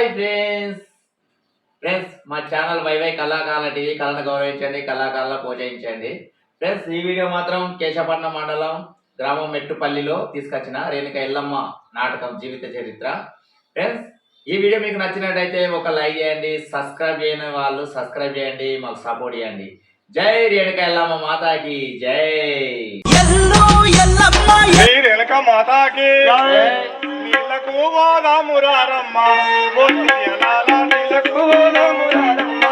Hi friends మా channel YY కళాకారుల TV కళను గౌరవించండి, కళాకారుల ప్రోత్సహించండి. ఫ్రెండ్స్ ఈ వీడియో మాత్రం కేశపట్నం మండలం గ్రామం మెట్టుపల్లిలో తీసుకొచ్చిన రేణుక ఎల్లమ్మ నాటకం జీవిత చరిత్ర. ఫ్రెండ్స్ ఈ వీడియో మీకు నచ్చినట్టయితే ఒక లైక్ చేయండి, సబ్స్క్రైబ్ చేయని వాళ్ళు సబ్స్క్రైబ్ చేయండి, మాకు సపోర్ట్ చేయండి. జై రేణుక ఎల్లమ్మ మాతాకి జై. రేణుక మాతాకి నీళ్ళకు వాదామురారమ్మ నీళ్ళకు వాదామురారమ్మ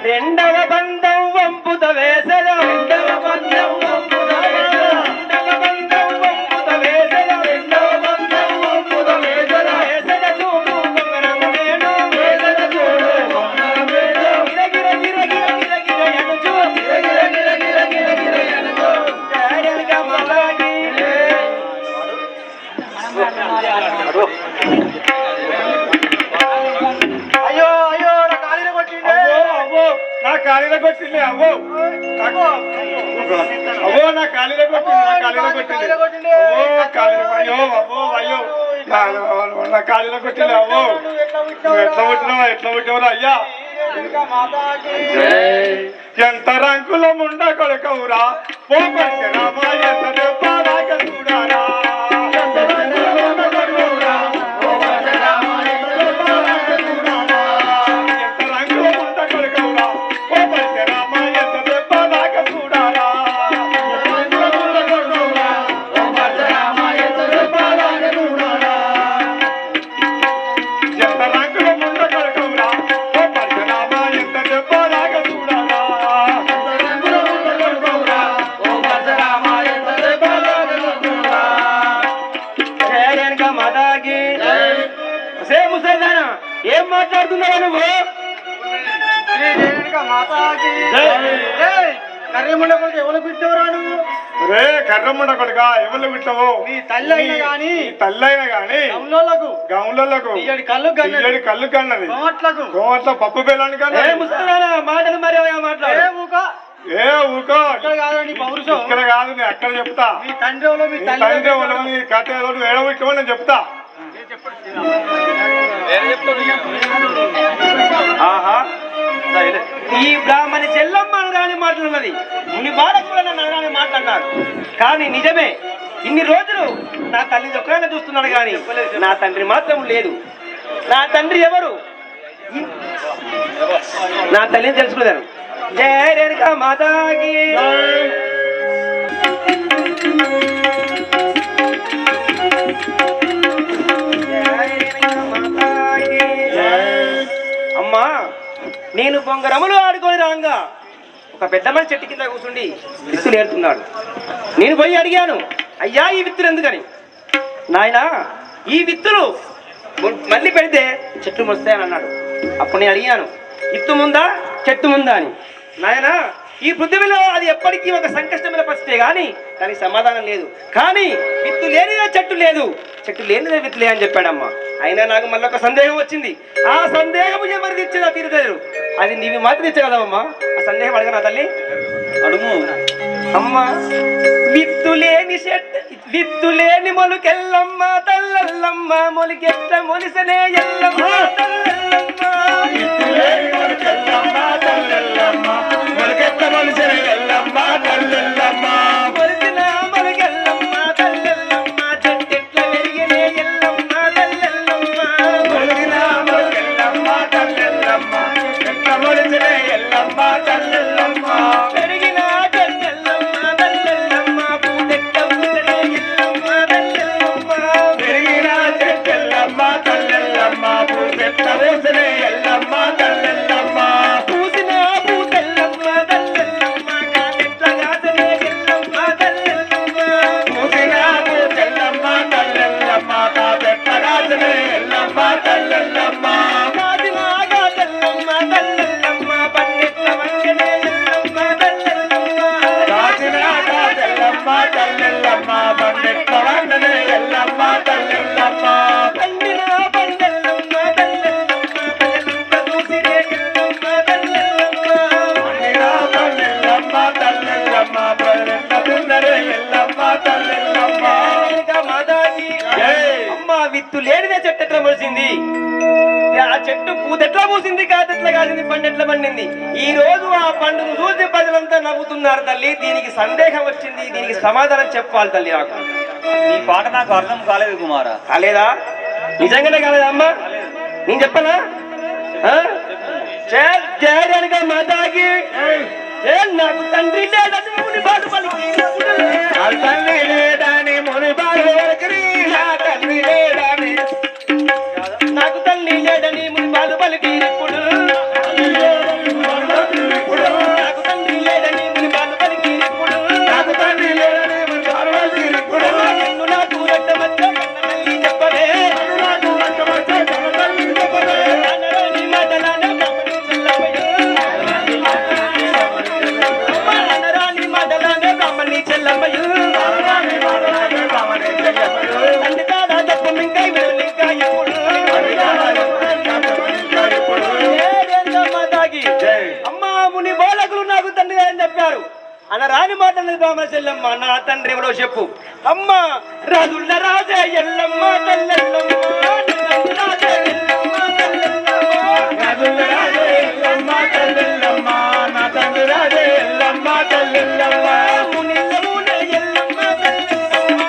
రెండవ బంధం వంపుత వేసల రెండవ బంధం వంపుత వేసల రెండవ బంధం వంపుత వేసల రెండవ బంధం వంపుత వేసల వేసల చూడు కొంగరం నేను వేసల చూడు కొంగరం నేను గిర గిర గిర గిర గిర గిర ఎనుచు గిర గిర గిర గిర గిర గిర ఎనుచు రేణుక మాతాకి అయ్యో అయ్యో నా కాళీలో కొట్టింది అవ్వో అవ్వో నా కాళీలో కొట్టింది అయ్యో అవ్వో అయ్యో నా కాళీలో కొట్టింది అవ్వో ఎట్లా పుట్టినవరా అయ్యా ఎంత రంకుల ముండ కొడుకవురా పోపడితే రామా ఎంత దెబ్బలాగ చూడారా ఏం మాట్లాడుతున్నావు నువ్వు? కర్రముండ కొడుకు ఎవరు పెట్టావురా నువ్వు? రే కర్రముండ కొడుక ఎవరు పెట్టావు? నీ తల్లి అయినా గాని గౌన్లకు కళ్ళు కన్నది గోమట్ల పప్పు బెల్లాన్ని మాటలు మరి మాట్లాడు. ఏ ఊకో ఇక్కడ కాదు నేను అక్కడ చెప్తా. మీ తండ్రి నీ కథ ఏదో ఏడబెట్టుకో నేను చెప్తా. ఆహా ఈ బ్రాహ్మణి చెల్లమ్మ అనగానే మాట్లాడున్నది, ముని బాలకులు అనగానే మాట్లాడినారు. కానీ నిజమే ఇన్ని రోజులు నా తల్లి ఒక్కరైనా చూస్తున్నాడు కానీ నా తండ్రి మాత్రం లేదు. నా తండ్రి ఎవరు? నా తల్లిని తెలుసుకున్నాను. జయ రేణుక మాతాకి. అమ్మా నేను బొంగరములు ఆడుకొని రాంగా ఒక పెద్ద మనిషి చెట్టు కింద కూర్చుండి విత్తులు ఏరుతున్నాడు. నేను పోయి అడిగాను, అయ్యా ఈ విత్తులు ఎందుకని? నాయన ఈ విత్తులు మళ్ళీ పెడితే చెట్లు మొస్తాయని అన్నాడు. అప్పుడు నేను అడిగాను, విత్తు ముందా చెట్టు ముందా అని. నాయన ఈ పృథ్వీలో అది ఎప్పటికీ ఒక సంకష్టమైన పరిస్థితే కానీ దానికి సమాధానం లేదు. కానీ విత్తు లేనిదే చెట్టు లేదు, చెట్టు లేనిదే విత్తు లే అని చెప్పాడమ్మా. అయినా నాకు మళ్ళీ ఒక సందేహం వచ్చింది. ఆ సందేహం ఎవరు తెచ్చేదా తీరుతారు? అది నీవి మాత్రం తెచ్చగలవమ్మా. ఆ సందేహం అడగ నా తల్లి, అడుగు అమ్మా. విత్తు లేని మొలుకెల్లమ్మ తల్లల్లమ్మ మొలికెట్ట మొలిసనే ఎల్లమ్మ తల్లల్లమ్మ మొలికెట్ట మొలిసనే ఎల్లమ్మ తల్లల్లమ్మ మొలిసిన మొలికెల్లమ్మ తల్లల్లమ్మ చెట్టెట్ల వెలిగినే ఎల్లమ్మ తల్లల్లమ్మ మొలిసిన మొలికెల్లమ్మ తల్లల్లమ్మ చెట్ట మొలిసనే ఎల్లమ్మ తల్లల్లమ్మ పెరిగిన చెట్టెల్లమ్మ తల్లల్లమ్మ పూటెట్ట ముసనే ఎల్లమ్మ తల్లల్లమ్మ పెరిగిన చెట్టెల్లమ్మ తల్లల్లమ్మ పూటెట్ట మాతాకి అమ్మ విత్తు లేనిదే చెట్టు ఎట్లా మొలిసింది, ఆ చెట్టు పూతెట్లా పూసింది, కాతెట్లా కాసింది, పండు ఎట్లా పండింది. ఈ రోజు ఆ పండును చూసి ప్రజలంతా నవ్వుతున్నారు తల్లి. దీనికి సందేహం వచ్చింది, దీనికి సమాధానం చెప్పాలి తల్లి. నాకు నీ పాట నాకు అర్థం కాలేదు కుమారా. కాలేదా? నిజంగానే కాలేదా అమ్మా? నేను చెప్పనా? చేయడానికి మాతాకి నాకు తండ్రి లేదని ముని బాలు పలికి, తండ్రి లేదని ముని బాలు తండ్రి లేదని, నాకు తల్లి లేదని ముని బాలు పలికి ఇప్పుడు, నాకు తండ్రి లేదని ముని బాలు పలికి ఇప్పుడు, నాకు తండ్రి లేదని ముని బాలు పలికి ఇప్పుడు, నన్ను నాకు రక్తమచ్చ తల్లి చెప్పవే, అనరాని మాటలానే బ్రహ్మని చెల్లవయ్యో, అనరాని మాటలానే బ్రహ్మని చెల్లవయ్యో, తండ్రి తాడా తప్ప ఇంకా విడుదల ఇంకా ఇప్పుడు తాగి అమ్మ ముని బోలకులు నాకు తండ్రి అని చెప్పారు. అనరాని మాటలు బ్రాహ్మణ చెల్లెమ్మ నా తండ్రి ఎవరో చెప్పు. అమ్మ రాజుల రాజే ఎల్లమ్మ తల్లెల్లమ్మ, రాజే ఎల్లమ్మ తల్లెల్లమ్మ, రాజుల రాజే ఎల్లమ్మ తల్లెల్లమ్మ, నా తండ్రి రాజే ఎల్లమ్మ తల్లెల్లమ్మ, మునిల మునే ఎల్లమ్మ తల్లెల్లమ్మ,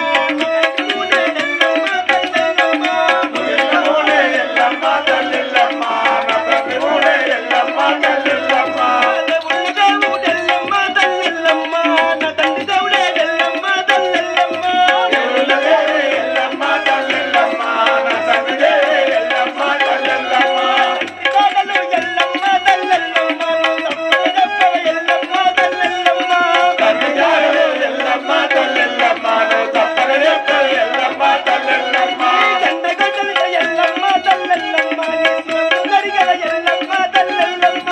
మునే ఎల్లమ్మ తల్లెల్లమ్మ, మునిల మునే ఎల్లమ్మ తల్లెల్లమ్మ, నా తండ్రి మునే ఎల్లమ్మ తల్లెల్లమ్మ, దేవుడు ఎల్లమ్మ తల్లెల్లమ్మ, నా తండ్రి దేవుడే ఎల్లమ్మ తల్లెల్లమ్మ, దేవుడు ఎల్లమ్మ తల్లెల్లమ్మ, నా తండ్రి దేవుడే ఎల్లమ్మ తల్లెల్లమ్మ, కాదలు ఎల్లమ్మ తల్లెల్లమ్మ, తప్ప ఎల్లమ్మ తల్లెల్లమ్మ, తండ్రి దేవుడు ఎల్లమ్మ తల్లెల్లమ్మ, తప్ప ఎల్లమ్మ తల్లెల్లమ్మ, తండ్రి ఎల్లమ్మ తల్లెల్లమ్మ, గడిగల ఎల్లమ్మ తల్లెల్లమ్మ,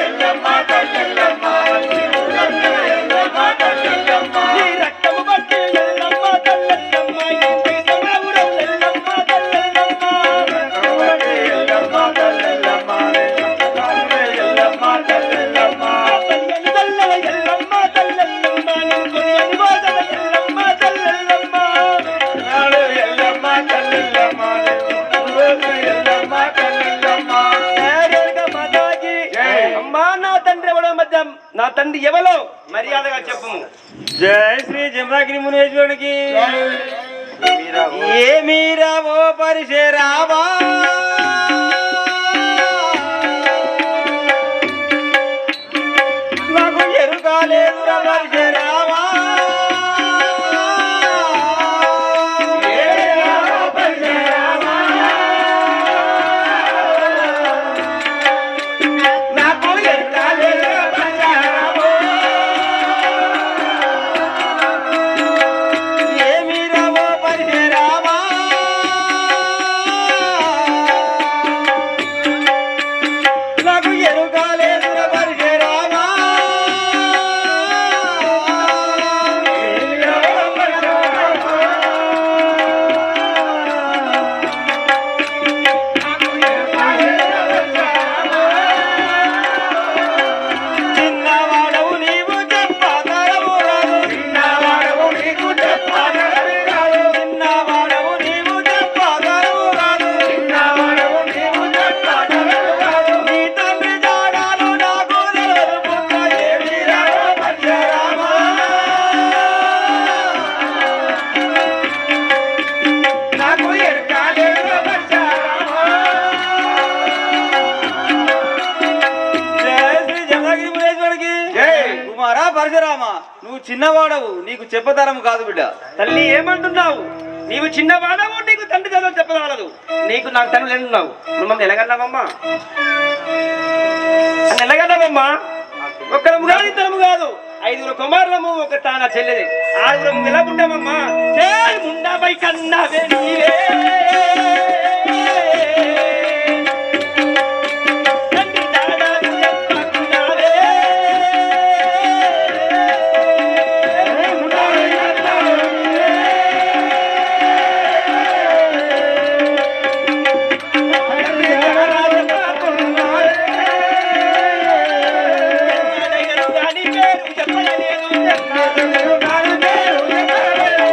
ఎల్లమ్మ తల్లెల్లమ్మ, ఎల్లమ్మ తల్లెల్లమ్మ, ఈ రక్తము బట్టి ఎల్లమ్మ తల్లెల్లమ్మ, ఈ దేశమావురం ఎల్లమ్మ తల్లెల్లమ్మ, రక్తము బట్టి ఎల్లమ్మ తల్లెల్లమ్మ, ఎల్లమ్మ తల్లెల్లమ్మ, తల్లి తల్లెల ఎల్లమ్మ తల్లెల్లమ్మ, నేను కొనియని వాదన ఎల్లమ్మ తల్లెల్లమ్మ, నాడు ఎల్లమ్మ తల్లెల్లమ్మ, ఎల్లమ్మ తల్లెల్లమ్మ, మాతాకి అమ్మా నా తండ్రి ఎవడో మధ్య నా తండ్రి ఎవలో మర్యాదగా చెప్పము. జై శ్రీ జమదాగిరి మునేశ్వరునికి. ఏమీరా ఓ పరిశరావా, నాకు ఎరుకాలేదురా పరిశరావా, నాకు ఎరుకాలేదురా పరిశరావా, ఏమీరా ఓ పరిశరావా, నాకు ఎరుకాలేదురా పరిశరావా, చిన్నవాడవు నీవు చెప్పగలవు రాదు, చిన్నవాడవు నీకు చెప్పగలవు రాదు, చిన్నవాడవు నీవు చెప్పగలవు రాదు, చిన్నవాడవు నీవు చెప్పగలవు రాదు, నీ తండ్రి జాడాలు నాకు తెలియదు పుట్ట, ఏమీరా పరిశరామా, నాకు ఎరకాలేదు పరిశరామా. జై శ్రీ జమదగిరి మునేశ్వరుడికి. కుమారా పరశురామ, నువ్వు చిన్నవాడవు, నీకు చెప్పతరం కాదు బిడ్డ. తల్లి ఏమంటున్నావు? నీవు చిన్నవాడవు, నీకు తండ్రి చదువు చెప్పగలదు, నీకు నాకు తండ్రి లేనున్నావు. నువ్వు మమ్మల్ని ఎలాగన్నావమ్మా? అని ఎలాగన్నావమ్మా? ఒక్కరము కాదు ఇద్దరము కాదు, 5 కుమారులము, ఒక తాన చెల్లెది, 6 ఎలా పుట్టామమ్మా? ముండాపై కన్నావే నీవే, తండ్రి జాడాలు చెప్పకున్నావే, ముండాపై కన్నావే నీవే, తండ్రి జాడాలు చెప్పకున్నావే, దాని పేరు చెప్పలేదు, దాని పేరు చెప్పలేదు,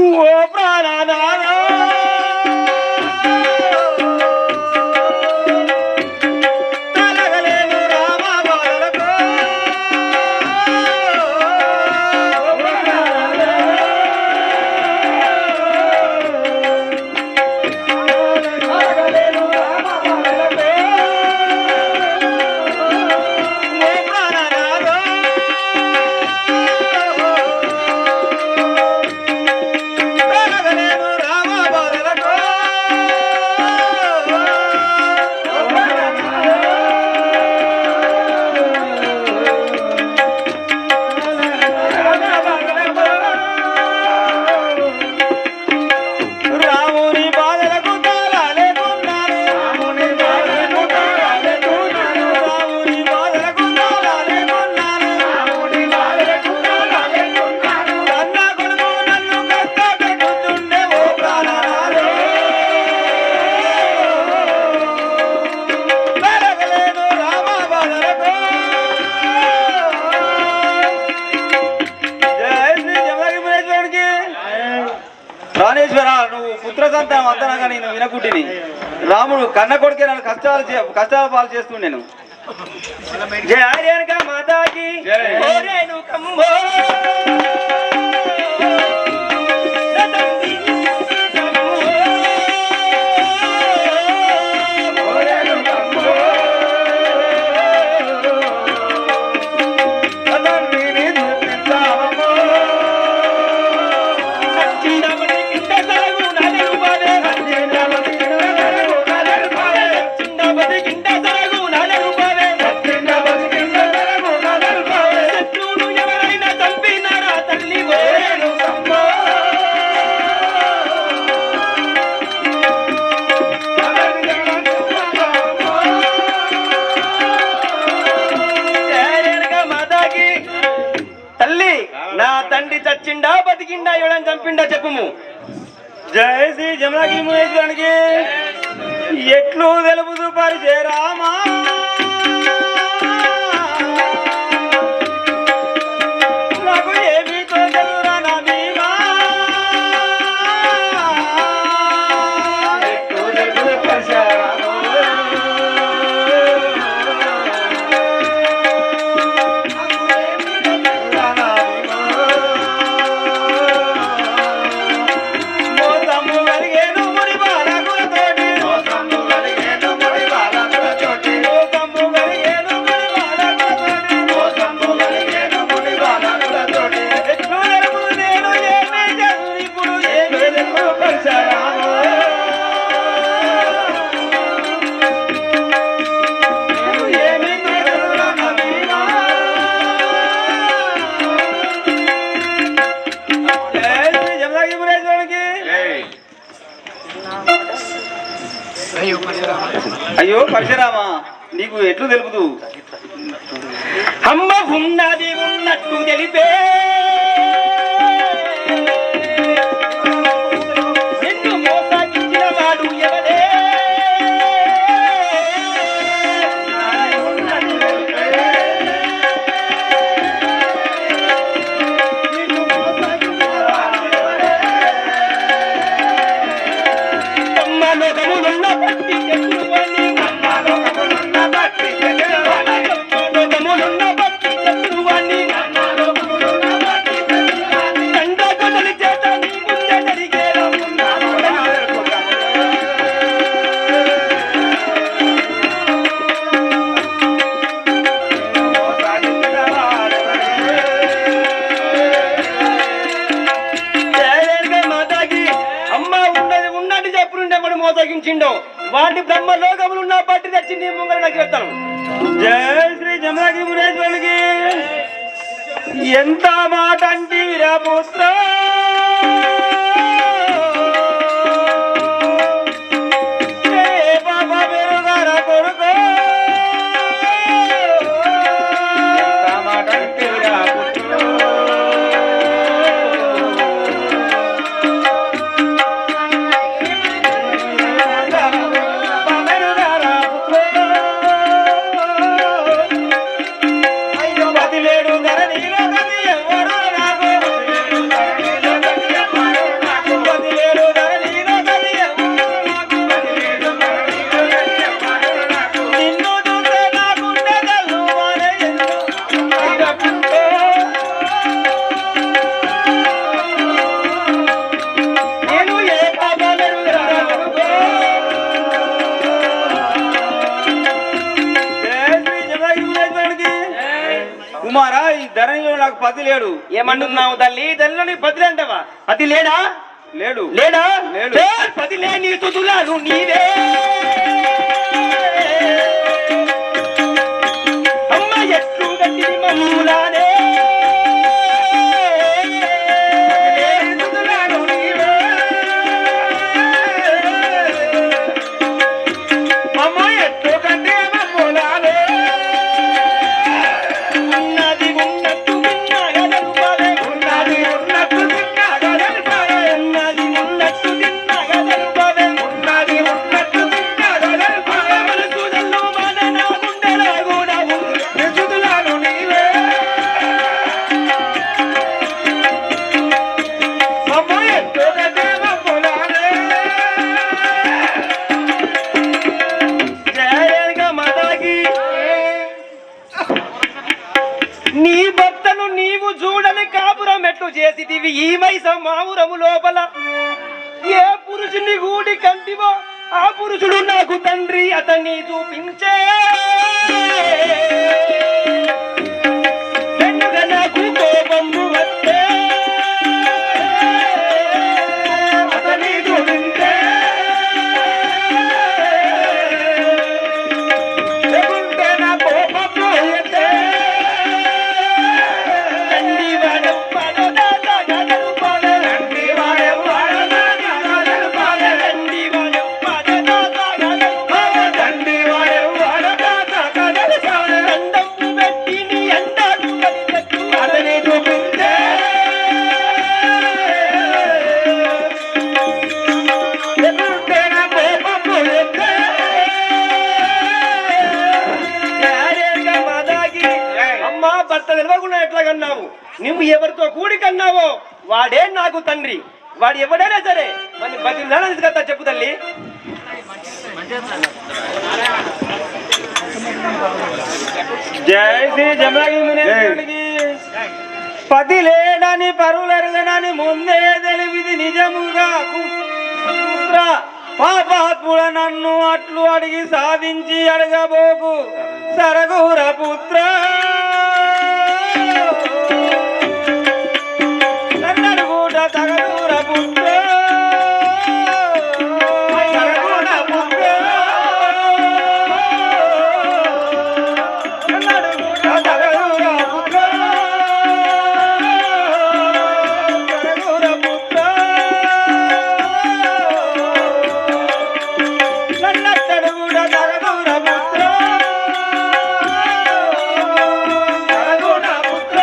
ఓ ప్రాణనాథ తలగలేను రామ బాలలకు రాణేశ్వర నువ్వు పుత్ర సంతానం అంతనగా నేను వినకుటిని రాముడు కన్న కొడుకే నన్ను కష్టాలు పాలు చేస్తుండేను జయ రేణుకా మాతాకి ఓ రేణుకమ్మో. నా తండ్రి చచ్చిండా బతికిండా ఎవడని చంపిండా చెప్పుము. జయ శ్రీ జమలాకి మునేశ్వరానికి ఎట్లు తెలుపుతూ పరిచయ రామా నాకు ఏమీ తోచదురా నా భీమా ఎట్లు తెలుపుతూ పరిచయ రామా అయ్యో పరశురామా నీకు ఎట్లు తెలుపుతూ అమ్మ ఉన్నది ఉన్నట్టు తెలిపే నిన్ను మోసాగించిన వాడు ఎవడే లోకములున్న పట్టి చెట్టువని లోకములున్న పట్టి చెట్టువని తండ కొడలి చేత నీ ముందే జరిగేలా అమ్మ ఉన్నది ఉన్నట్టు చెప్పుండే కూడా మోసగించిండో వాటి బ్రహ్మ లోకములు ఉన్న పట్టి తెచ్చి నీ ముంగర నాకు చెప్తాను. జయ శ్రీ జమలాకి మునేశ్వరునికి ఎంత మాట అంటే వీరపుత్ర బాబా బెరుగార కొడుకు ఎంత మాట అంటే వీరపుత్ర లేడు ధర నీలో గది ఎవరు నాకు నాకు పతి లేడు. ఏమంటున్నావు తల్లి? తల్లిని పతి అంటావా? పతి లేడా? లేడు. లేడా? లేడు. పతి లేని తుతులాను నీవే అమ్మ ఎట్లు గట్టి మమ్ములానే నీ భర్తను నీవు చూడని కాపురం ఎట్లు చేసిటివి ఈ మైసం మావురము లోపల ఏ పురుషుని గూడి కంటివో ఆ పురుషుడు నాకు తండ్రి అతన్ని చూపించే పెన్నుగా నాకు కోపము వచ్చే అతన్ని చూపించే లేకుంటే నా కోపము వచ్చే నువ్వు ఎవరితో కూడి కన్నావో వాడే నాకు తండ్రి. వాడు ఎవడైనా సరే మరి బతికి కదా చెప్పు తల్లి. జై శ్రీ జమలాగి. పతి లేడని పరులెరగనని ముందే తెలివిది నిజముగా పుత్ర పాపాత్ముడ నన్ను అట్లు అడిగి సాధించి అడగబోకు సరగూర పుత్ర. తగదూర పుత్ర తగదూర పుత్ర తగదూర పుత్ర తగదూర పుత్ర నన్నత్తడు కూడా తగదూర పుత్ర తగదూర పుత్ర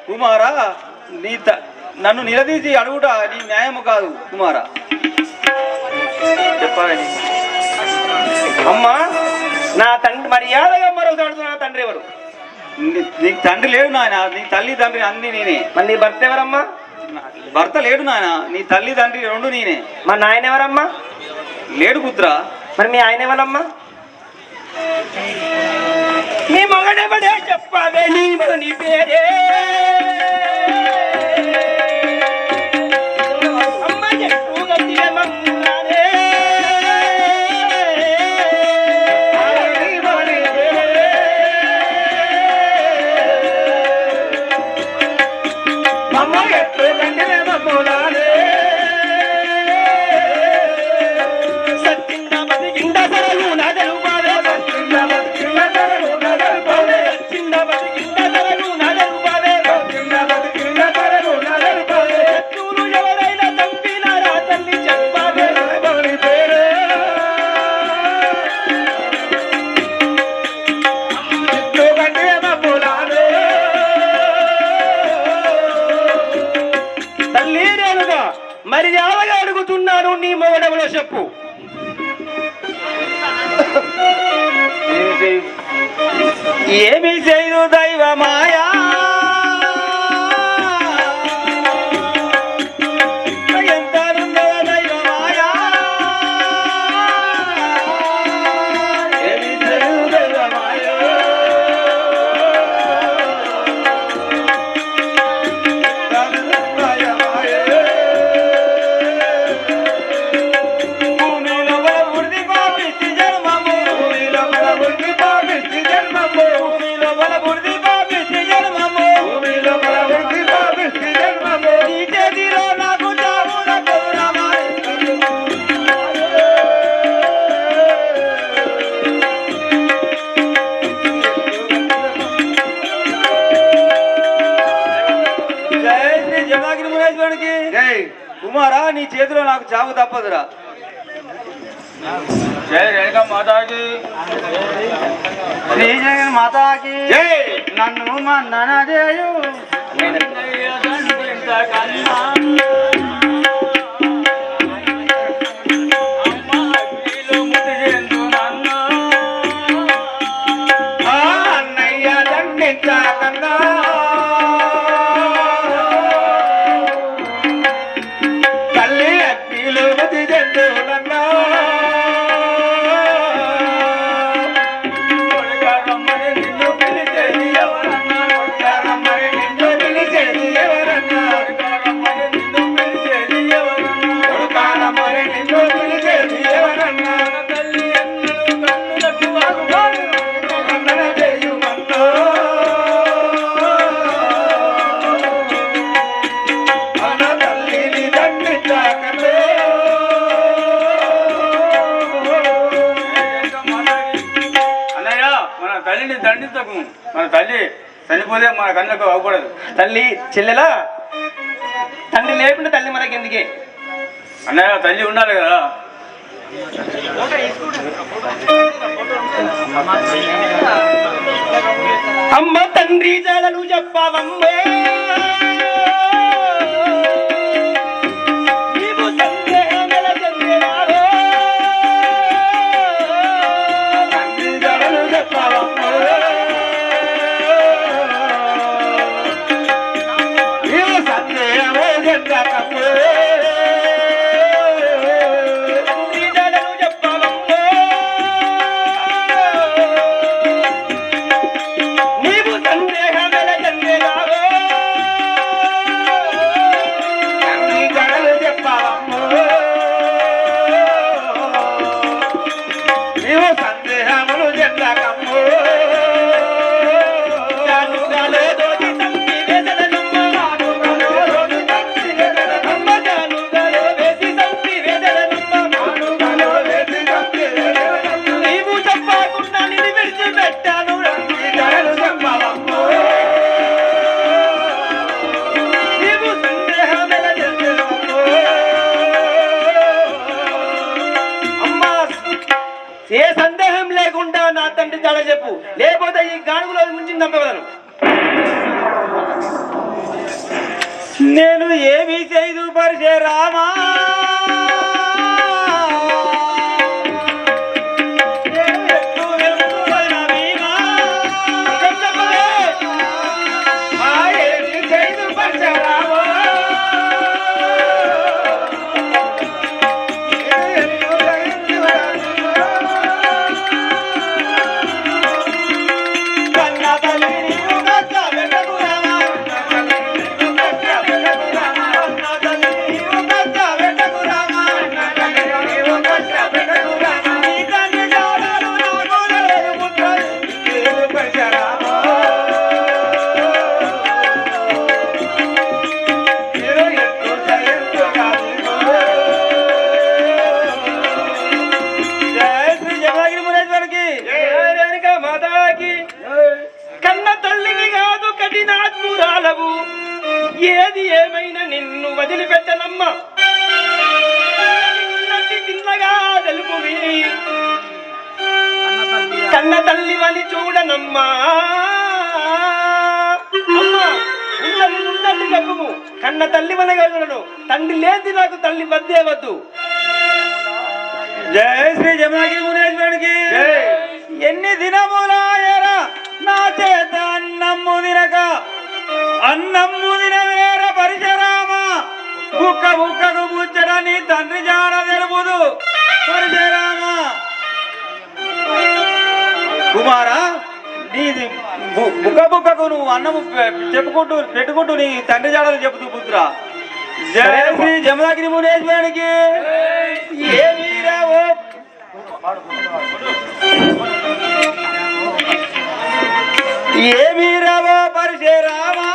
కుమారా నన్ను నిలదీసి అడుగుట నీ న్యాయము కాదు కుమారా. చెప్పాలని అమ్మా నా తండ్రి మర్యాదగా మరోసారి నా తండ్రి ఎవరు? నీకు తండ్రి లేడు నాయన. నీ తల్లి తండ్రి అన్ని నేనే. మరి నీ భర్త ఎవరమ్మా? భర్త లేడు నాయన. నీ తల్లి తండ్రి రెండు నేనే. మా నాయన ఎవరమ్మా? లేడు పుత్ర. మరి మీ ఆయన ఎవరమ్మా? మీ మగడెవడే చెప్పావే నీ నీ పేరే అమ్మ ఎక్కువ గట్టిగా మమ్ములానే అమ్మ ఎక్కువ గట్టిగా మమ్ములానే సత్యంగా బతికిండ సరలు నదలు బాధ సత్యంగా బతికిండ సరలు నదలు బాధ సత్యంగా బతికిండ సరలు నదలు బాధ ఏమి చేయు దైవమాయా ఎంతనుందో దైవమాయా ఏమి చేయు దైవమాయా కుమారా నీ చేతిలో నాకు చావు తప్పదురా. జై రేణుకా మాతాకి శ్రీ జగన్ మాతాకి జై. నన్ను మన్నన చేయు అన్నయ్య దండించకన్నా తల్లిని దండించకు. మన తల్లి చనిపోతే మన కళ్ళకు అవ్వకూడదు. తల్లి చెల్లెలా తండ్రి లేకుండా తల్లి మనకి ఎందుకే అన్నయ్య తల్లి ఉండాలి కదా. అమ్మ తండ్రి జాడలు చెప్పవమ్మే ఏ సందేహం లేకుండా నా తండ్రి చాలా చెప్పు, లేకపోతే ఈ గానుగులో ముంచి చంపగలను. నేను ఏమి చేయదు పరిచే రామా కన్న తల్లిని కాదు కఠినాత్మురాలవు, ఏది ఏమైనా నిన్ను వదిలిపెట్టనమ్మా. తిన్నగా తెలుపు కన్న తల్లి వని చూడనమ్మా. అమ్మా ఉన్నది గర్భము కన్న తల్లి వనగా చూడను, తండ్రి లేది నాకు తల్లి వద్దే వద్దు. జయ శ్రీ జమనగిరి మునేశ్వరుడికి. ఎన్ని దినములాయరా నా అన్నమ్ము తినక అన్నమ్ము తినవేర పరిశరామ బుక్క బుక్కకు ముచ్చడని తండ్రి జాడ తెలుపుదు పరిశరామ. కుమారా నీది బుక్క బుక్కకు నువ్వు అన్నము చెప్పుకుంటూ పెట్టుకుంటూ నీ తండ్రి జాడలు చెబుతూ పుత్ర. జయ శ్రీ జమదగిరి మునేశ్వరునికి ఏమీ రావో ఏమీ రావో పరిశరామా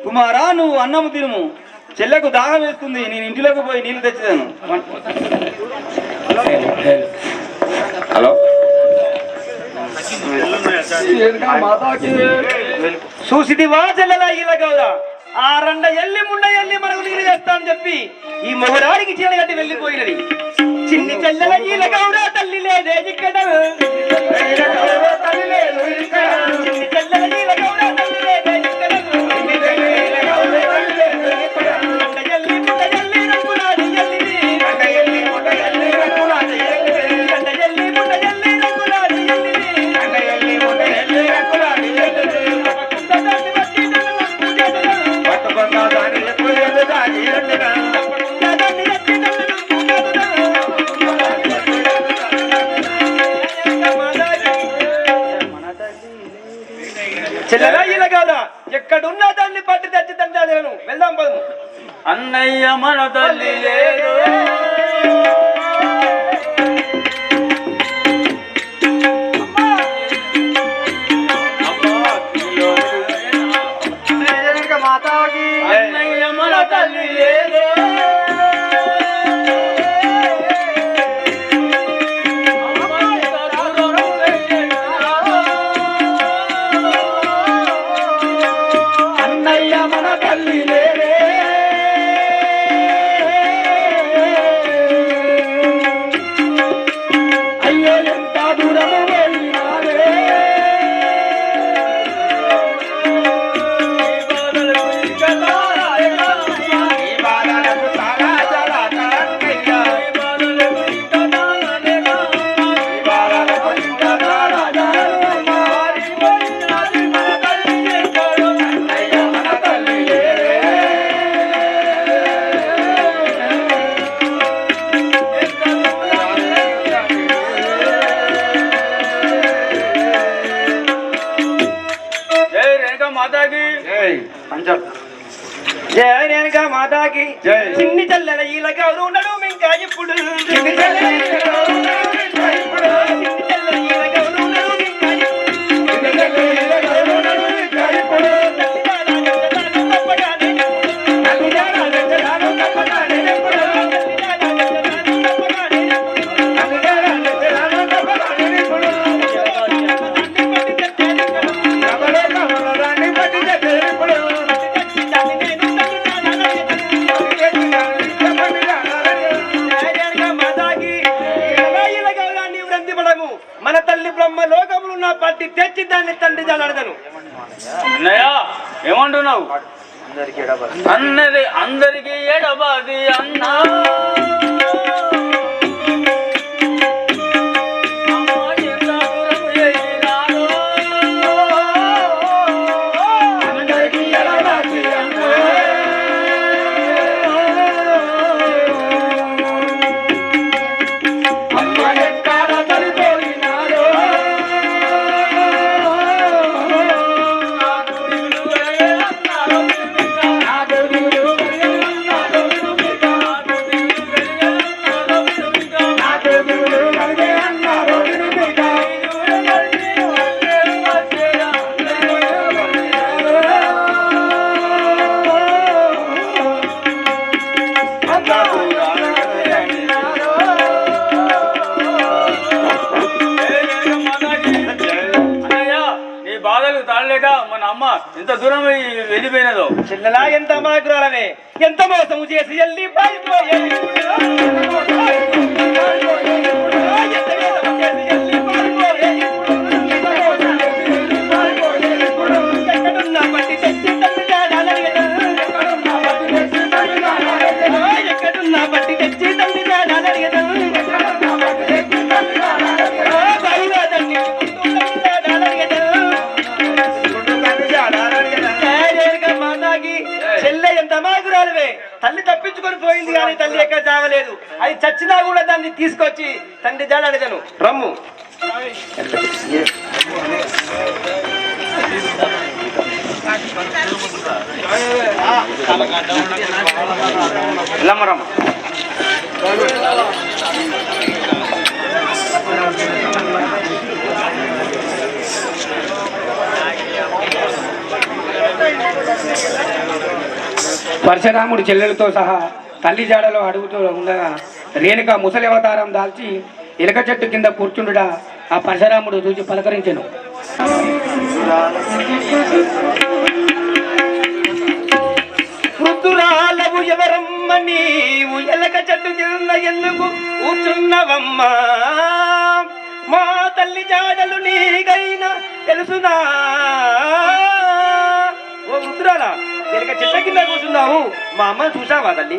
కుమారా నువ్వు అన్నము తినుము. చెల్లెకు దాహం వేస్తుంది, నేను ఇంటిలోకి పోయి నీళ్లు తెచ్చేదాను. హలో చూసిదివా చెల్లెలా ఇలా గౌరా ఆ రండ ఎల్లి ముండ ఎల్లి మనకు నీళ్ళు తెస్తా అని చెప్పి ఈ మొహరాడికి చీల కట్టి వెళ్ళిపోయినది. చిన్ని చెల్లెల ఈల గౌరా తల్లి లేదే ఇక్కడ చిన్ని చెల్లెల ఈల గౌరా తల్లి లేదే ఇక్కడ చెల్లెలా ఇలా కాదా ఎక్కడున్నా దాన్ని పట్టి తెచ్చి తంటాను. వెళ్దాం పదము. అన్నయ్య మన తల్లి లేదు అన్నయ్య మన తల్లి లేదు మాతాకి జయ రేణుకా మాతాకి జై. చిన్ని చెల్లెల ఈల గౌరు ఉండడు ఇంకా ఇప్పుడు చిన్ని చెల్లెల ఈల గౌరు ఉండడు ఇంకా ఇప్పుడు. చిన్ని చెల్లెల ఈల గౌరు ఉండడు ఇంకా ఇప్పుడు. చిన్ని చెల్లెల ఈల గౌరు ఉండడు ఇంకా ఇప్పుడు. మన తల్లి బ్రహ్మ లోకములు నా పట్టి తెచ్చి దాన్ని తండ్రి జలడదను. అన్నయ్య ఏమంటున్నావు? అందరికి ఎడబాది అన్నా తాళలేక మన అమ్మ ఎంత దూరం వెళ్ళిపోయినదో. చెల్లెలా ఎంత అమాయకురాలనే, ఎంత మోసము చేసి వెళ్ళి ఎక్కడున్నా పట్టి తెచ్చి తండ్రి చెల్లె ఎంత అమాయకురాలువే. తల్లి తప్పించుకొని పోయింది కానీ తల్లి ఎక్కడ చావలేదు. అది చచ్చినా కూడా దాన్ని తీసుకొచ్చి తండ్రి జాడ అడిగాను రమ్ము. రమ్మ పరశురాముడు చెల్లెలతో సహా తల్లి జాడలో అడుగుతూ ఉండగా రేణుక ముసలి అవతారం దాల్చి ఎలక చెట్టు కింద కూర్చుండుడా ఆ పరశురాముడు చూసి పలకరించెను. వృద్ధురాలవు ఎవరమ్మ నీవు ఎలక చెట్టు కింద ఎందుకు కూర్చున్నవమ్మా? మా తల్లి జాడలు నీకైనా తెలుసునా? ఓ వృద్ధురాలా, ఎలక చెట్ల కింద కూర్చున్నావు, మా అమ్మని చూసావా తల్లి?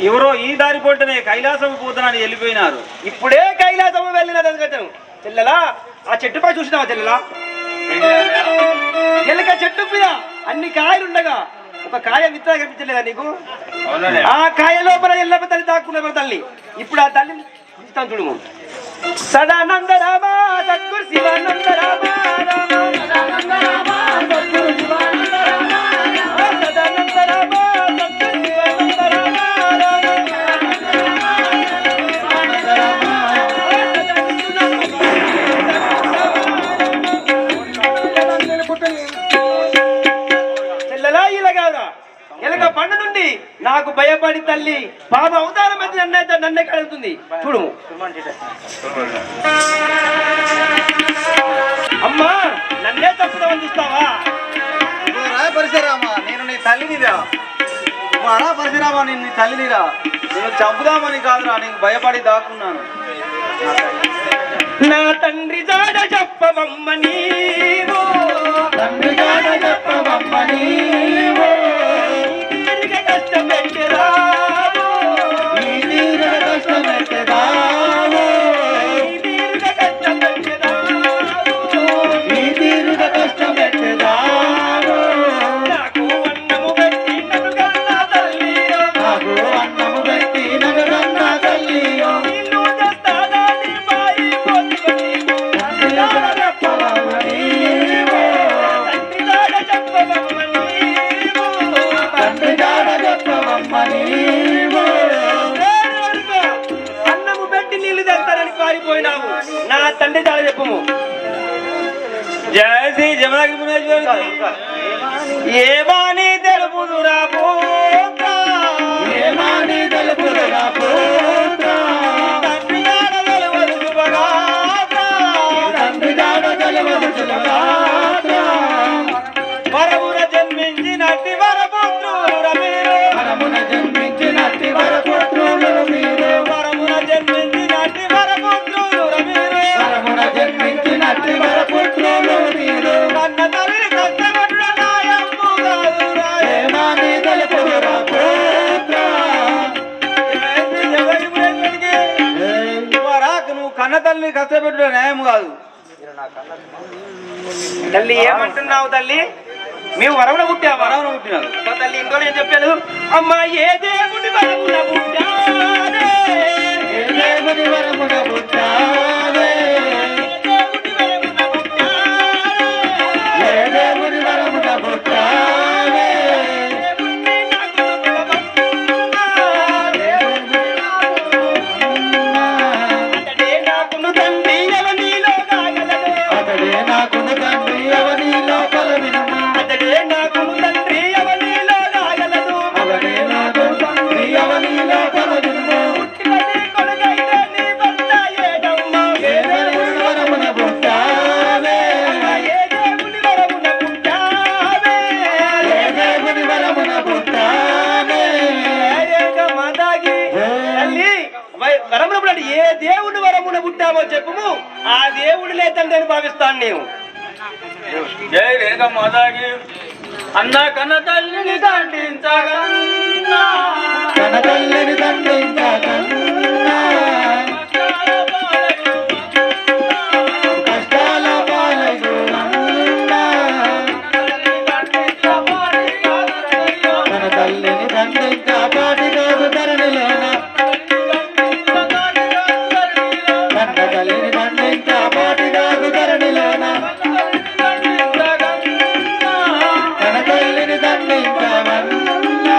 ఎవరో ఈ దారి పోటనే కైలాసం పోతానని వెళ్ళిపోయినారు. ఇప్పుడే కైలాసము వెళ్ళిన దగ్గరం. చెల్లెలా, ఆ చెట్టుపై చూసినావా చెల్లెలా? ఎలక చెట్టు మీద అన్ని కాయలుండగా ఒక కాయ విత్తనం కనిపించలేదా నీకు? ఆ కాయ లోపల ఎల్లమ్మ తల్లి దాక్కున్న తల్లి. ఇప్పుడు ఆ తల్లిని ఇస్తాను చూడు. సదానంద రామ సద్గురు శివానంద రామ సదానంద రామ సద్గురు శివానంద రామ సదానంద రామ సద్గురు శివానంద రామ చెల్లెలా ఇలాగా ఎలక పండు నుండి నాకు భయపడి తల్లి పాప అవతారం మధ్య నన్నే కలుగుతుంది చూడు. అమ్మా నన్నే తప్పుదామని చూస్తావా? పరశురామా, నేను నీ తల్లినిరా. పరశురామా, నేను నీ తల్లినిరా. నేను చంపుదామని కాదురా, నేను భయపడి దాక్కున్నాను. నా తండ్రి జాడ చెప్పవమ్మ నీవు, తండ్రి జాడ చెప్పవమ్మ నీవు. కష్టం పెట్టరావు, కష్టం పెట్టరావు, కష్టం పెట్టరావు. నాకు అన్నము పెట్టి నన్ను కన్నా తల్లి, నాకు అన్నము పెట్టి నన్ను కన్నా తల్లి. నిన్ను చేస్తానని మాయి పొందుకొని తండ్రి జాడ చెప్పవమ్మ నీవు, తండ్రి మునేశ్వరునికి ఏమాని తెలుపుదురా పుత్ర ఏమాని తెలుపుదురా పుత్ర తండ్రి జాడ తెలువదు శుభగాత్ర తండ్రి జాడ తెలువదు శుభగాత్ర వరమున జన్మించినట్టి వరపుత్రుల మీరు వరమున జన్మించినట్టి వరపుత్రులు మీరు వరమున జన్మించినట్టి వరపుత్రుల మీరు వరమున జన్మించినట్టి వరపుత్రులు మీరు కన్న తల్లి కష్టపడ్డ నాయమ్ము కాదురా ఏమాని తెలుపుదురా పుత్ర నువ్వు కన్న తల్లి కష్టపెట్టుడు న్యాయం కాదు. తల్లి ఏమంటున్నావు తల్లి? మేము వరమున పుట్టాము. వరమున పుట్టినారు మా తల్లి ఇంకో నేను చెప్పాను, అమ్మా ఏ దేవుడి వరమున పుట్టావే ఏ దేవుని వరమున పుట్టావే ఏ దేవుని వరమున పుట్టావే అతడే నాకును తండ్రి ఎవనిలో కాగలడు అతడే నాకును తండ్రి అవని లోపల వినుము అతడే నాకును తండ్రి ఎవనిలో కాగలదు అవనే నాకు తండ్రి అవని లోపల వినుము పుట్టినది కొడుకైతే నీ భర్త ఏడమ్మా ఏ దేవుని వరమున పుట్టావే ఏ దేవుడి వరమున పుట్టావే ఏ దేవుని వరమున పుట్టావే మాతాకి తల్లి వరమున పుట్టాడు. ఏ దేవుడి వరమున పుట్టామో చెప్పుము, ఆ దేవుడి లేదండి అని భావిస్తాను నేను. జై రేఖ మాతాకి అన్న కన్న తల్లిని దండించగన్నా కన్న తల్లిని దండించగన్నా కష్టాల పాలయ్యో అన్నా కన్న తల్లిని దండించపాటి కాదు ధరణిలోన కన్న తల్లిని దండించపాటి కాదు ధరణిలోన కన్న తల్లిని దండించవన్నా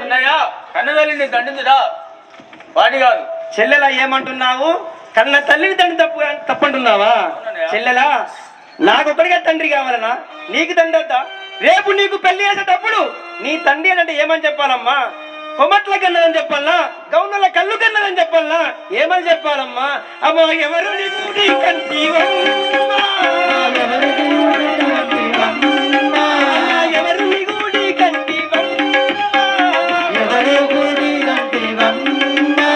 అన్నయ్య కన్న తల్లిని దండించడా వాడి కాదు. చెల్లెలా ఏమంటున్నావు? కన్న తల్లిని తండ్రి తప్పంటున్నావా? చెల్లెలా నాకొక్కడిగా తండ్రి కావాలనా? నీకు తండ్రి వద్దా? రేపు నీకు పెళ్లి చేసేటప్పుడు నీ తండ్రి అంటే ఏమని చెప్పాలమ్మా? కొమట్ల కన్నదని చెప్పాలనా? గౌనల కళ్ళు కన్నదని చెప్పాలనా? ఏమని చెప్పాలమ్మా? అమ్మా ఎవరు నీకు నీ కంటివమ్మా? ఎవరికి దండివమ్మా ఎవరు నీకు నీ కంటివమ్మా? ఎవరు గుడి దండివమ్మా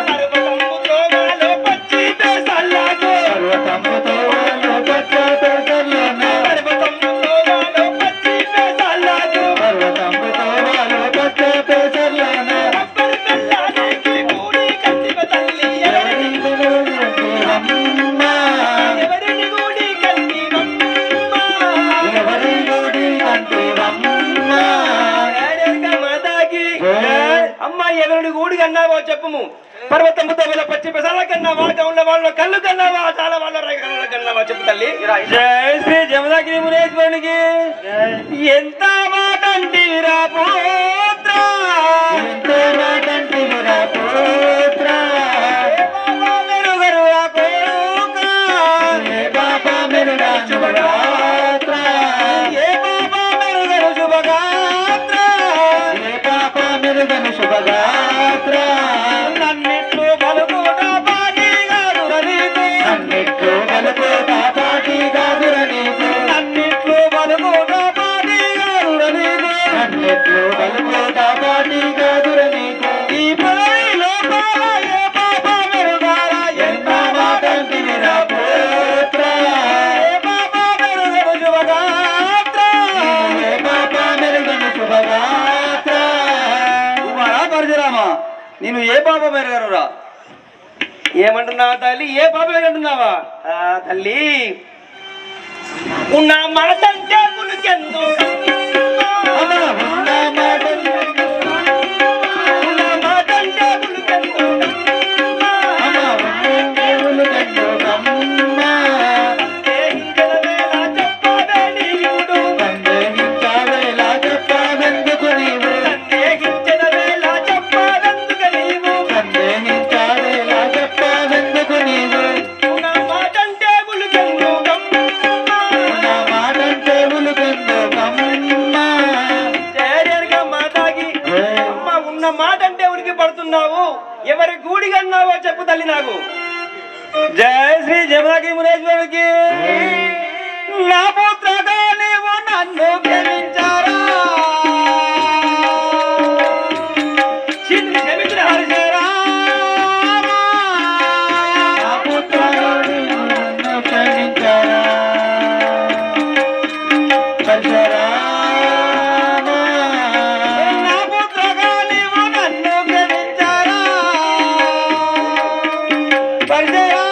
పర్వతముతో వాలో పచ్చి పేసల్లాగో. పర్వతముతో వాళ్ళు పచ్చతోటలోన పర్వతముతో వాలో పచ్చి పేసల్లాగో. పర్వతముతో వాళ్ళు పచ్చతోటలోన అబ్బరి పెళ్ళానికి కూడి కంటివ తల్లి ఎవరి గుడి దండివమ్మా ఎవరిని కూడి కంటివమ్మా? ఎవరి గుడి దండివమ్మా ఏడేక మాతాకి అమ్మా ఎవరిని కూడి కన్నావో చెప్పుము. పర్వతముతో వీళ్ళ పచ్చి పెసాల కన్నావా? గౌన్ల వాళ్ళ కళ్ళు కన్నావా? చాలా వాళ్ళ రైకల కన్నావా? చెప్పు తల్లి. జై శ్రీ జమదగిరి మునేశ్వరునికి ఎంత మాటంటిరా పుత్ర? ఎంతో మాటంటివిరా పుత్ర ఏ బాబా మెరుగరు ఆ కోక? ఏ బాబా మెరుగా శుభగాత్ర ఏ బాబా మెరుగరు శుభగాత్ర? ఏ బాబా మెరుగను శుభగాత్ర నన్నిట్లు పలుకుట పాటి కాదుర నీకు. అన్నిట్లో కలుపుట పాటి కాదుర నీకు నన్నిట్లు పలుకుట పాటి కాదుర నీకు. అన్నిట్లో కలుపుట పాటి కాదుర నీకు ఈ పదవి లోపల ఏ బాబా మెరుగాల? ఎంత మాటంటివిరా పుత్ర ఏ బాబా మెరుగరు శుభగాత్ర? ఏ బాబా మెరుగను శుభగాత్ర కుమారా పరశురామా నేను ఏ బాబా మెరుగనురా ఏమంటున్నావా తల్లి? ఏ బాబా అంటున్నావా? తల్లి ఉన్న మాటంటే పులికెందుకు? అమ్మ ఉన్న మాటలు ఉన్న మాటంటే పులికెందుకు? అమ్మ ఉన్న దేవులు కన్నుకమ్మ దేహించిన వేళ చెప్పవే నీవుడు. సందేహించావేలా చెప్పవెందుకు నీవు దేహించిన వేళ చెప్పవెందుకు నీవు? సందేహించావేలా చెప్పవెందుకు నీవు ఉన్న మాటంటే పులికెందుకు? ఎవరి గూడి కన్నావో చెప్పు తల్లి నాకు. జయ శ్రీ జమదగ్ని మునేశ్వరునికి నా పుత్రగా నీవు నన్ను క్షమించారా హరిశరా నా పుత్రగా నీవు నన్ను క్షమించారా హరిశరా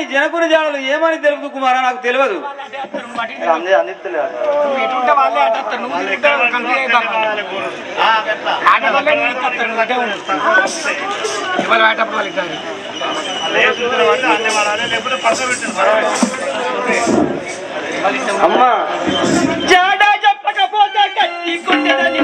జనకుని జాడలు ఏమని తెలుపు కుమారా నాకు తెలియదు. అమ్మా జాడ చెప్పకపోతే కత్తి కొట్టేదని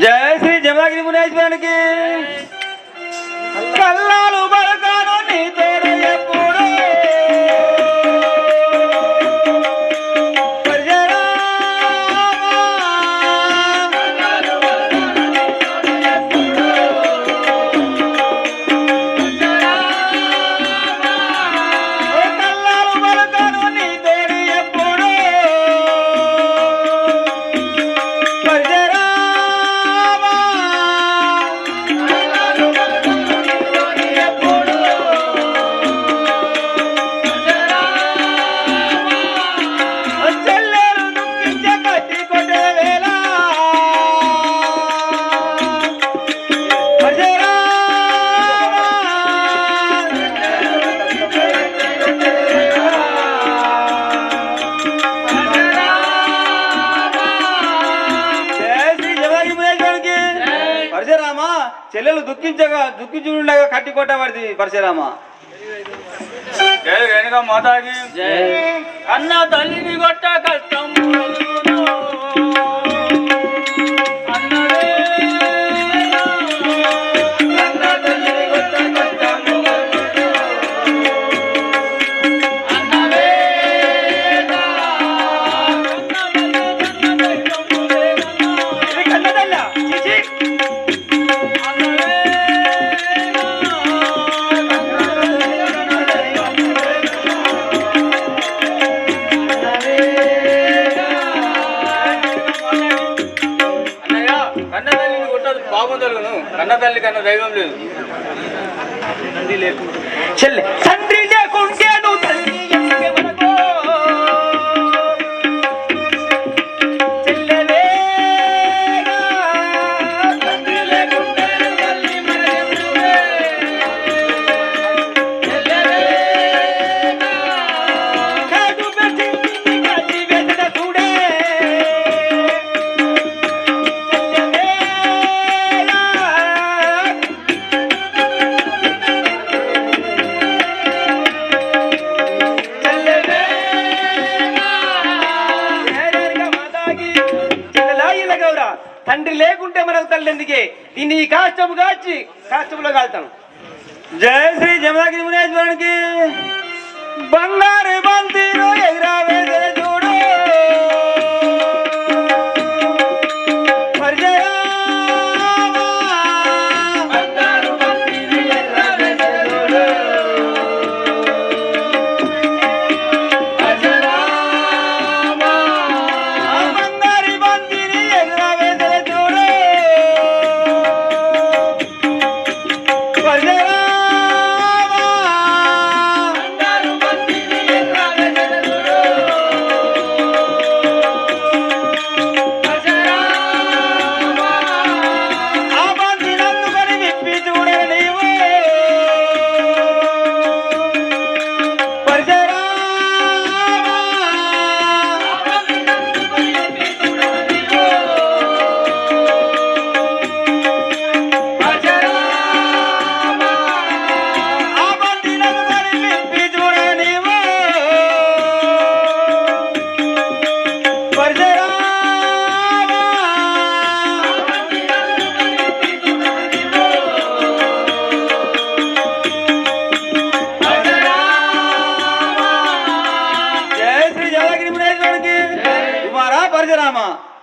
జయ శ్రీ జమదగ్ని మునేశ్వరునికి కల్లాలు బలకాను నీతో ఎప్పుడు చెల్లెలు దుఃఖించుండగా కట్టి కొట్టబడింది పరశురామ. జయ రేణుగా మాతాకి అన్న తల్లిని కొట్ట కష్టం కన్న తల్లి కన్నా దైవం లేదు. చెల్లె తండ్రి లేకుంటే నువ్వు తల్లి తండ్రి లేకుంటే మనకు తల్లి ఎందుకే దీన్ని ఈ కాష్టము కాచి కాష్టములో కాల్తాను. జయ శ్రీ జమదగిరి మునేశ్వరునికి బంగారు బంతిలో ఎగురావేసే చూడు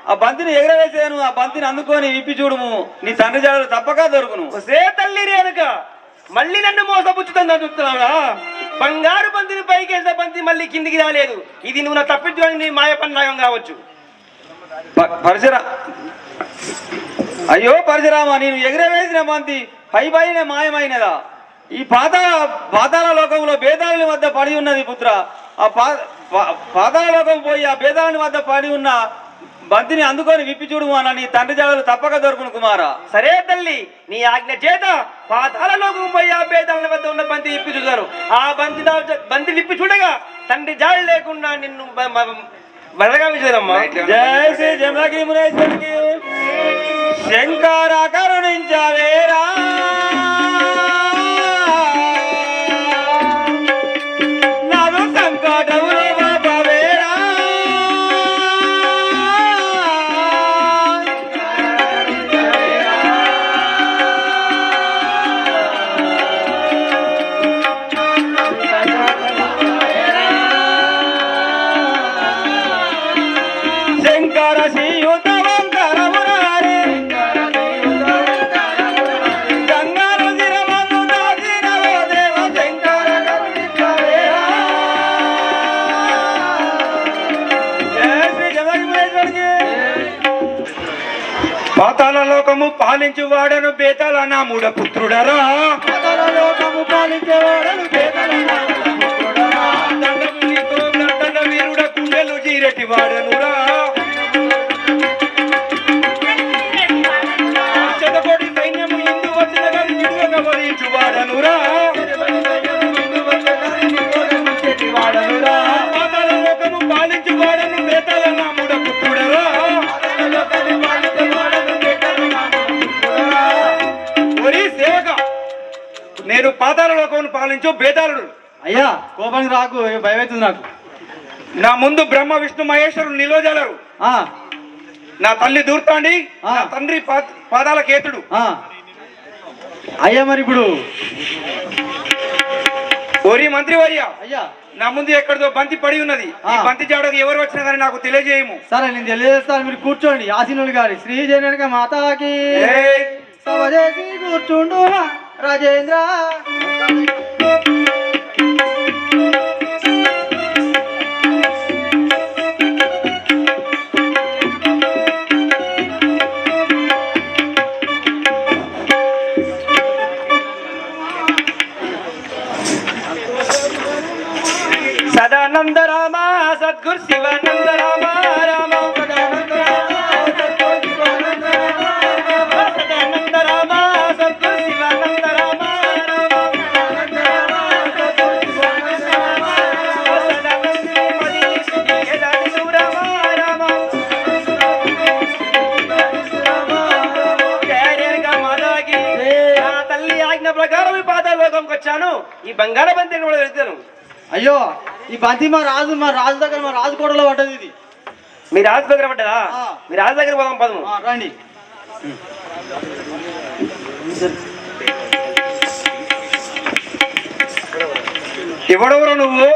ఆ బంతిని ఎగరవేసాను, ఆ బంతిని అందుకొని విప్పి చూడుము, నీ తండ్రి జాడలు తప్పక దొరుకును. సే తల్లి రేణుక మళ్ళీ నన్ను మోసపుచ్చుతుందా చూస్తున్నావురా? బంగారు బంతిని పైకి వేసే బంతి మళ్ళీ కిందికి రాలేదు. ఇది నువ్వు నా తప్పించుకోవడానికి నీ మాయ పన్నాగం కావచ్చు. అయ్యో పరశురామ, నేను ఎగరవేసిన బంతి పైనే మాయమైనదా? ఈ పాతాళ లోకంలో బేదాలని వద్ద పడి ఉన్నది పుత్ర. ఆ పాతాళ లోకం పోయి ఆ బేదాలని వద్ద పడి ఉన్న బంతిని అందుకొని విప్పి చూడు అన్న, నీ తండ్రి జాడలు తప్పక దొరుకును కుమారా. సరే తల్లి, నీ ఆజ్ఞ చేత పాతాళలోకం పోయి ఆ బేదాల వద్ద ఉన్న బంతి విప్పి చూశాను. ఆ బంతి విప్పి చూడగా తండ్రి జాడ లేకుండా నిన్ను బలగా విజయమ్మా. జయ శ్రీ జమదగిరి మునేశ్వరునికి శంకర కరుణించవేరా నాదు సంకటములు బాబవేరా శంకర శ్రీయుత వంకరమురారి గంగారు జిరమందు దాచినవో దేవ శంకర కరుణించవేరా. జయ శ్రీ జగన్మోహనుడికి పాతాళ లోకము పాలించు వాడను బేతాళ నాముడ పుత్రుడరా. పాతాళ లోకము పాలించేవాడను బేతాళ నాముడ పుత్రుడరా. దండము నీతో దండ వీరుడ కుండెలు జీరెటి వాడనురా. శతకోటి సైన్యము ఇందు వచ్చిన గారి నిడువక వరించు వాడనురా. పాతాళ లోకము పాలించు వాడను బేతాళ నాముడ పుత్రుడరా. ఒరి సేవక, నేను పాతాళ లోకమును పాలించు బేతాళుడు. అయ్యా కోపానికి రాకు, భయం అవుతుంది నాకు. నా ముందు బ్రహ్మ విష్ణు మహేశ్వరులు నిలవజాలరు. ఆ, నా తల్లి దూర్తాండి, ఆ. నా తండ్రి పాదాల కేతుడు. ఆ. అయ్యా మరి ఇప్పుడు ఓరి మంత్రివర్య, అయ్యా నా ముందు ఎక్కడిదో బంతి పడి ఉన్నది. ఈ ఆ. బంతి జాడకు ఎవరు వచ్చినా కానీ నాకు తెలియజేయము. సరే నేను తెలియజేస్తాను, మీరు కూర్చోండి. ఆసీనులు గారి శ్రీ జనక మాతాకి ఏయ్, సభ చేసి కూర్చుండు రాజేంద్ర. సదానంద రామ సద్గురు శివానంద రామ రామ సదానంద రామ సద్గురు శివానంద రామ తల్లి ఆజ్ఞ ప్రకారం ఈ పాతాళలోకంకి వచ్చాను. ఈ బంగాళ బంతిని కూడా వెళ్తాను. అయ్యో ఈ బంతి మా రాజు దగ్గర మా రాజు కోటలో పడ్డది ఇది. మీ రాజు దగ్గర పడ్డదా? ఆ. మీ రాజు దగ్గర పోదాం పదము. రండి. ఎవడెవరు నువ్వు?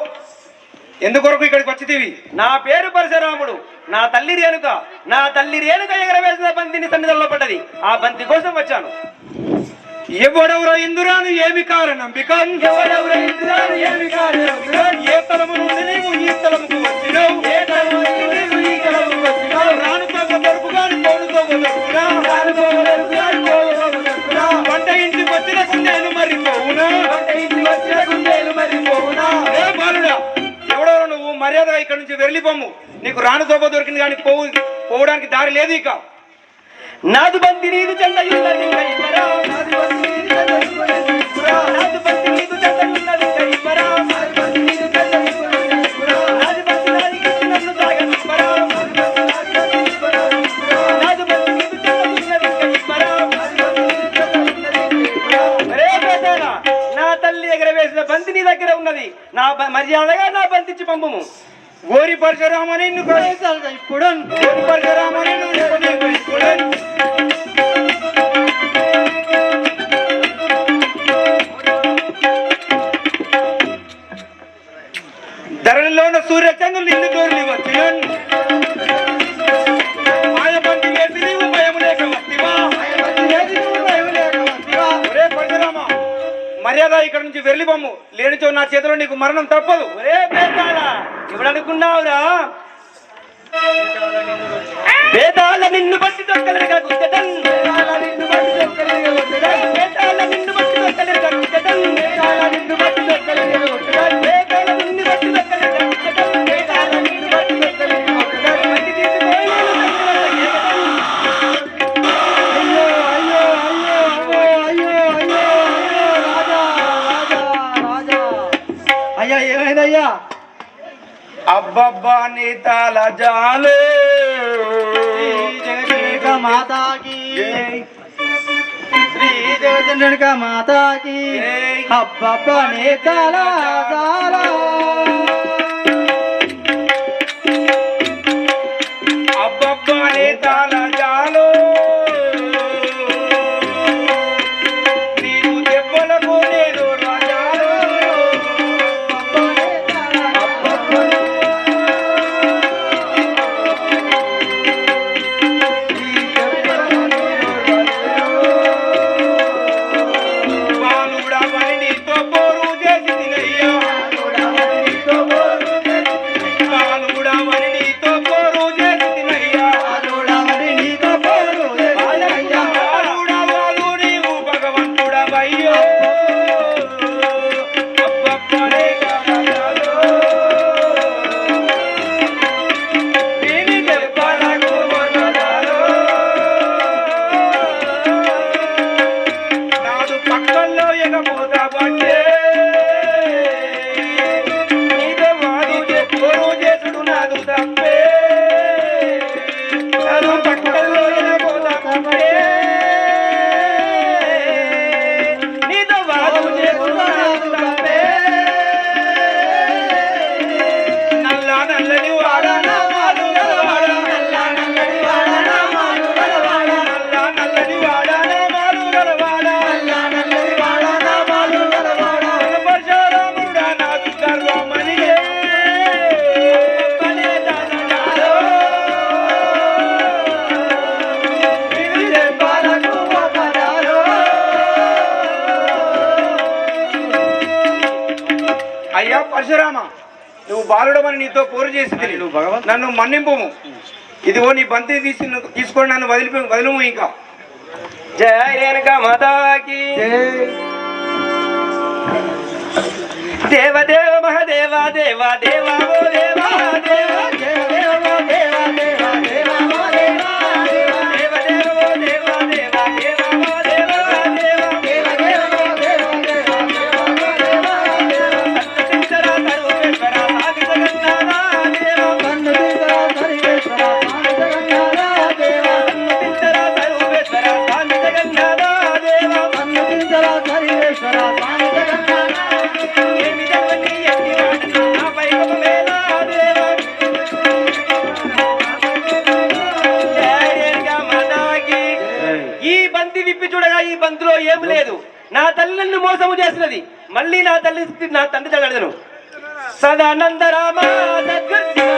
ఎందుకొరకు ఇక్కడికి వచ్చితివి? నా పేరు పరశురాముడు. నా తల్లి రేణుక ఎగరవేసిన బంతిని సన్నిధిలో పడ్డది. ఆ బంతి కోసం వచ్చాను. ఎవడెవరో ఇందురాను ఏమి కారణం? ఎవరెవరు ఇంద్రాలు ఏమి కారణం? ఏ తలము నుండి నీవు ఈ తలముకు వచ్చినావు? ఏ తలము నుండి నీవు ఈ తలముకు వచ్చినావు? రానుతో దొరుకు గాని పోనుతో దొరుకునా? వంట ఇంటికి వచ్చిన కుందేలు మరిపోవునా? ఏ బాలుడా, ఎవడెవరో నువ్వు? మర్యాదగా ఇక్కడ నుంచి వెళ్ళిపోము. నీకు రాను తోప దొరికింది కానీ పోవడానికి దారి లేదు ఇక. నాదు బంతి నీదు చెండ ఉన్నది కైపరా. నాదు బంతి నీదు చెండ ఉన్నది కైపరా. నాదు బంతి నీదు చెండ ఉన్నది కైపరా. నాదు బంతి నీదు చెండ ఉన్నది కైపరా. నాదు బంతి నాది నన్ను తాగనిపరా. నాదు బంతి నీదు చెండ ఉన్నది కైపరా. అరే పేదరా, నా తల్లి ఎగరవేసిన బంతి నీ దగ్గర ఉన్నది. నా మర్యాదగా నా బంతిచ్చి పంపుము. ఓరి పరశురామని ఇప్పుడు ఓరి పరశురామని ఇప్పుడు ధరలో ఉన్న సూర్యచంద్రులు ఇల్లు దూరలి వచ్చిన మాయబంతి వేసి నీవు భయం లేక వస్తివా? ఒరే పరశురామ, మర్యాద ఇక్కడ నుంచి వెళ్ళిపోము. లేనిచో నా చేతిలో నీకు మరణం తప్పదు. ఒరే పేదాలా, ఎవడనుకున్నావురా? పేదాల నిన్ను బట్టి దొక్కలేక గుద్దటం. పేదాల నిన్ను బట్టి దొక్కలేక గుద్దటం. పేదాల నిన్ను బట్టి దొక్కలేక గుద్దటం. పేదాల నిన్ను బట్టి దొక్కలేక గుద్దటం. పేదాల నిన్ను బట్టి దొక్కలేక గుద్దటం. పేదాల నిన్ను బట్టి దొక్కలేక గుద్దటం. మట్టి తీసిపోయి అయ్యో అయ్యో అయ్యో అయ్యో అయ్యో అయ్యో రాజా రాజా రాజా. అయ్యా ఏమైందయ్యా? అబ్బబ్బా నీ తాళ జాలు జగదేక మాతాకి శ్రీ జగచంద్రునిక మాతాకి అబ్బబ్బ నేతాల జాల అబ్బబ్బా నీ తాళ జాలు నీవు దెబ్బలకు నేను రాజాలు. బాలుడా మరి నీతో పోరు చేసి తినయ్యా. బాలుడా మరి నీతో పోరు చేసి తినయ్యా. బాలుడా బాలు నీవు భగవంతుడవయ్యో. అబ్బబ్బనే కాదు దీని దెబ్బలకు వదలాలో. నాదు పక్కల్లో ఎగపోతా పట్టే నీతో వాడు పోరు చేసుడు నాదు తప్పే. నాదు పక్కల్లో ఎగపోతా పట్టే నీతో వాడు చేసుడు నాదు తప్పే. నల్ల నల్లని వాడా నా మాలు గలవాడా. నల్ల నల్లని వాడా నా మాలు గలవాడా. పరశురాముడా నాకు గర్వమనియే. పనే దాసజాలో. ఇది దెబ్బలకు పోపరాలో. అయ్యా పరశురామ, నువ్వు బాలుడమని నీతో పోరు చేసి నన్ను మన్నింపుము. ఇదిగో నీ బంతి తీసుకొని నన్ను వదిలిము ఇంకా. జయ రేణుక మాతాకి దేవదేవ మహదేవ దేవ దేవ ఓ దేవ దేవ దేవ దేవ దేవ దేవ దేవ ఓ దేవ దేవ దేవ దేవ ఓ దేవ దేవ దేవ ఓ దేవ దేవ దేవ దేవ ఓ దేవ దేవ దేవ ఓ దేవ దేవ సత్యసించర సర్వేశ్వర సాధి జగన్నాథ దేవ సన్నిధించర సర్వేశ్వర సాధి జగన్నాథ దేవ సన్నిధించర సర్వేశ్వర సాధి జగన్నాథ దేవ సన్నిధించర సర్వేశ్వర సాధి జగన్నాథ ఏమి జగని ఎన్ని వాటిని నా వైభవమేనా దేవ అందులో ఏమి లేదు. నా తల్లి నన్ను మోసము చేసినది. మళ్ళీ నా తండ్రి జడను. సదానంద రామ సద్గురు శివ